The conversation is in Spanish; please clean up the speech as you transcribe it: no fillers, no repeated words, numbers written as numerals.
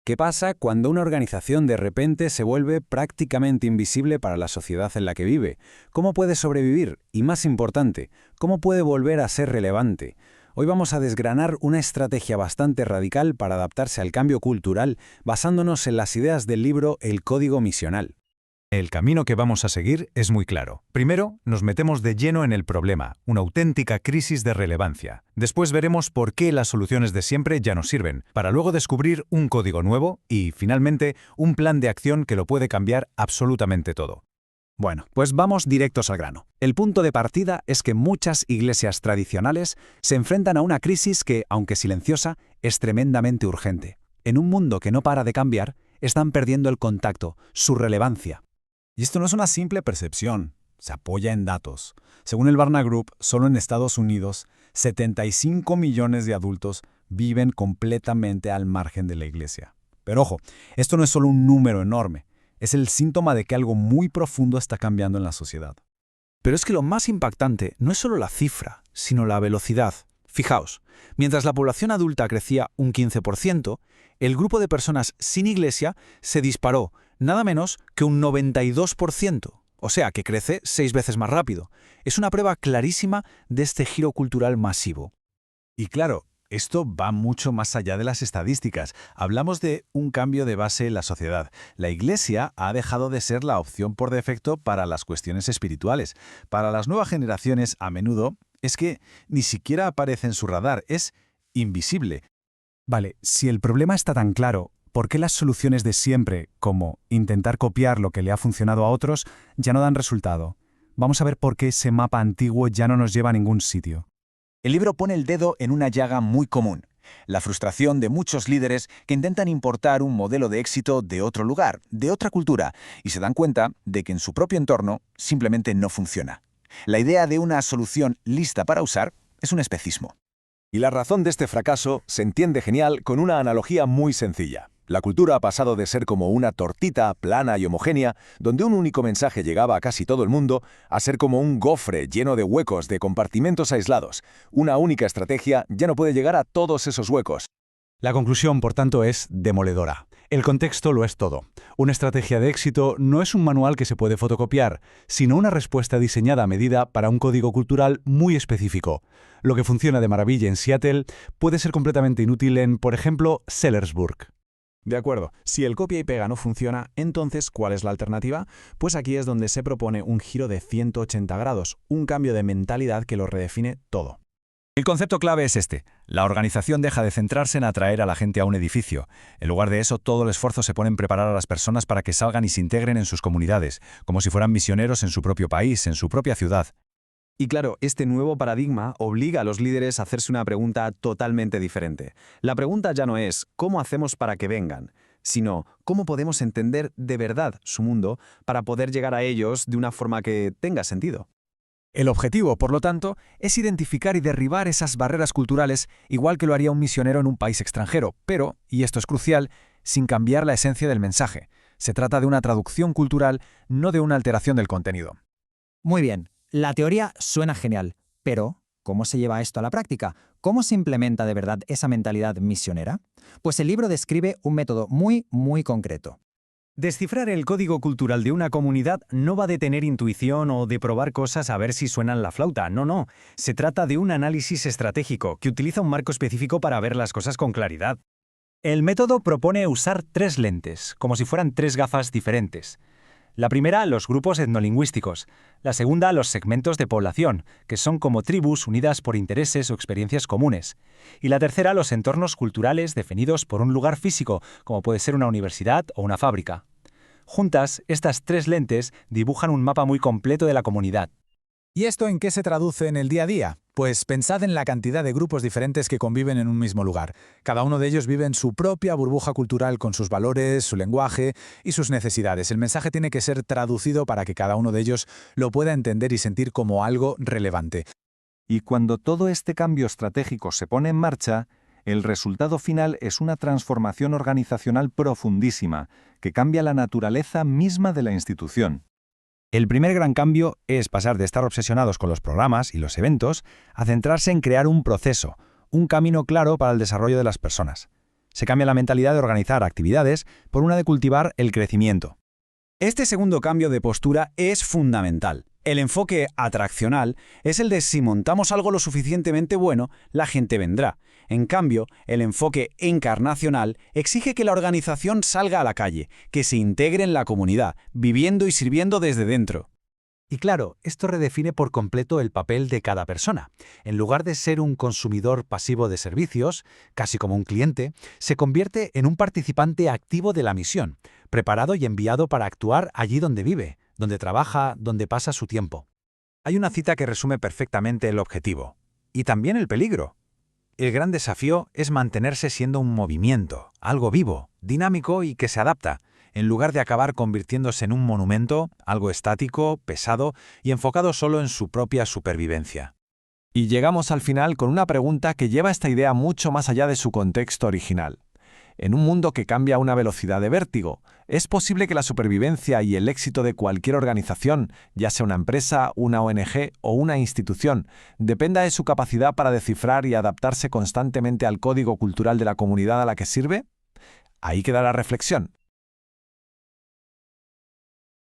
¿Qué pasa cuando una organización de repente se vuelve prácticamente invisible para la sociedad en la que vive? ¿Cómo puede sobrevivir? Y más importante, ¿cómo puede volver a ser relevante? Hoy vamos a desgranar una estrategia bastante radical para adaptarse al cambio cultural basándonos en las ideas del libro El Código Misional. El camino que vamos a seguir es muy claro. Primero, nos metemos de lleno en el problema, una auténtica crisis de relevancia. Después veremos por qué las soluciones de siempre ya no sirven, para luego descubrir un código nuevo y, finalmente, un plan de acción que lo puede cambiar absolutamente todo. Bueno, pues vamos directos al grano. El punto de partida es que muchas iglesias tradicionales se enfrentan a una crisis que, aunque silenciosa, es tremendamente urgente. En un mundo que no para de cambiar, están perdiendo el contacto, su relevancia. Y esto no es una simple percepción, se apoya en datos. Según el Barna Group, solo en Estados Unidos, 75 millones de adultos viven completamente al margen de la iglesia. Pero ojo, esto no es solo un número enorme, es el síntoma de que algo muy profundo está cambiando en la sociedad. Pero es que lo más impactante no es solo la cifra, sino la velocidad. Fijaos, mientras la población adulta crecía un 15%, el grupo de personas sin iglesia se disparó nada menos que un 92%, o sea, que crece 6 veces más rápido. Es una prueba clarísima de este giro cultural masivo. Y claro, esto va mucho más allá de las estadísticas. Hablamos de un cambio de base en la sociedad. La iglesia ha dejado de ser la opción por defecto para las cuestiones espirituales. Para las nuevas generaciones, a menudo, es que ni siquiera aparece en su radar, es invisible. Vale, si el problema está tan claro, ¿por qué las soluciones de siempre, como intentar copiar lo que le ha funcionado a otros, ya no dan resultado? Vamos a ver por qué ese mapa antiguo ya no nos lleva a ningún sitio. El libro pone el dedo en una llaga muy común, la frustración de muchos líderes que intentan importar un modelo de éxito de otro lugar, de otra cultura, y se dan cuenta de que en su propio entorno simplemente no funciona. La idea de una solución lista para usar es un especismo. Y la razón de este fracaso se entiende genial con una analogía muy sencilla. La cultura ha pasado de ser como una tortita plana y homogénea, donde un único mensaje llegaba a casi todo el mundo, a ser como un gofre lleno de huecos, de compartimentos aislados. Una única estrategia ya no puede llegar a todos esos huecos. La conclusión, por tanto, es demoledora. El contexto lo es todo. Una estrategia de éxito no es un manual que se puede fotocopiar, sino una respuesta diseñada a medida para un código cultural muy específico. Lo que funciona de maravilla en Seattle puede ser completamente inútil en, por ejemplo, Sellersburg. De acuerdo, si el copia y pega no funciona, entonces, ¿cuál es la alternativa? Pues aquí es donde se propone un giro de 180 grados, un cambio de mentalidad que lo redefine todo. El concepto clave es este. La organización deja de centrarse en atraer a la gente a un edificio. En lugar de eso, todo el esfuerzo se pone en preparar a las personas para que salgan y se integren en sus comunidades, como si fueran misioneros en su propio país, en su propia ciudad. Y claro, este nuevo paradigma obliga a los líderes a hacerse una pregunta totalmente diferente. La pregunta ya no es ¿cómo hacemos para que vengan?, sino ¿cómo podemos entender de verdad su mundo para poder llegar a ellos de una forma que tenga sentido? El objetivo, por lo tanto, es identificar y derribar esas barreras culturales, igual que lo haría un misionero en un país extranjero, pero, y esto es crucial, sin cambiar la esencia del mensaje. Se trata de una traducción cultural, no de una alteración del contenido. Muy bien, la teoría suena genial, pero ¿cómo se lleva esto a la práctica? ¿Cómo se implementa de verdad esa mentalidad misionera? Pues el libro describe un método muy concreto. Descifrar el código cultural de una comunidad no va de tener intuición o de probar cosas a ver si suenan la flauta, no. Se trata de un análisis estratégico que utiliza un marco específico para ver las cosas con claridad. El método propone usar 3 lentes, como si fueran 3 gafas diferentes. La primera, los grupos etnolingüísticos. La segunda, los segmentos de población, que son como tribus unidas por intereses o experiencias comunes. Y la tercera, los entornos culturales definidos por un lugar físico, como puede ser una universidad o una fábrica. Juntas, estas 3 lentes dibujan un mapa muy completo de la comunidad. ¿Y esto en qué se traduce en el día a día? Pues pensad en la cantidad de grupos diferentes que conviven en un mismo lugar. Cada uno de ellos vive en su propia burbuja cultural con sus valores, su lenguaje y sus necesidades. El mensaje tiene que ser traducido para que cada uno de ellos lo pueda entender y sentir como algo relevante. Y cuando todo este cambio estratégico se pone en marcha, el resultado final es una transformación organizacional profundísima que cambia la naturaleza misma de la institución. El primer gran cambio es pasar de estar obsesionados con los programas y los eventos a centrarse en crear un proceso, un camino claro para el desarrollo de las personas. Se cambia la mentalidad de organizar actividades por una de cultivar el crecimiento. Este segundo cambio de postura es fundamental. El enfoque atraccional es el de si montamos algo lo suficientemente bueno, la gente vendrá. En cambio, el enfoque encarnacional exige que la organización salga a la calle, que se integre en la comunidad, viviendo y sirviendo desde dentro. Y claro, esto redefine por completo el papel de cada persona. En lugar de ser un consumidor pasivo de servicios, casi como un cliente, se convierte en un participante activo de la misión, preparado y enviado para actuar allí donde vive, donde trabaja, donde pasa su tiempo. Hay una cita que resume perfectamente el objetivo, y también el peligro. El gran desafío es mantenerse siendo un movimiento, algo vivo, dinámico y que se adapta, en lugar de acabar convirtiéndose en un monumento, algo estático, pesado y enfocado solo en su propia supervivencia. Y llegamos al final con una pregunta que lleva esta idea mucho más allá de su contexto original. En un mundo que cambia a una velocidad de vértigo, ¿es posible que la supervivencia y el éxito de cualquier organización, ya sea una empresa, una ONG o una institución, dependa de su capacidad para descifrar y adaptarse constantemente al código cultural de la comunidad a la que sirve? Ahí queda la reflexión.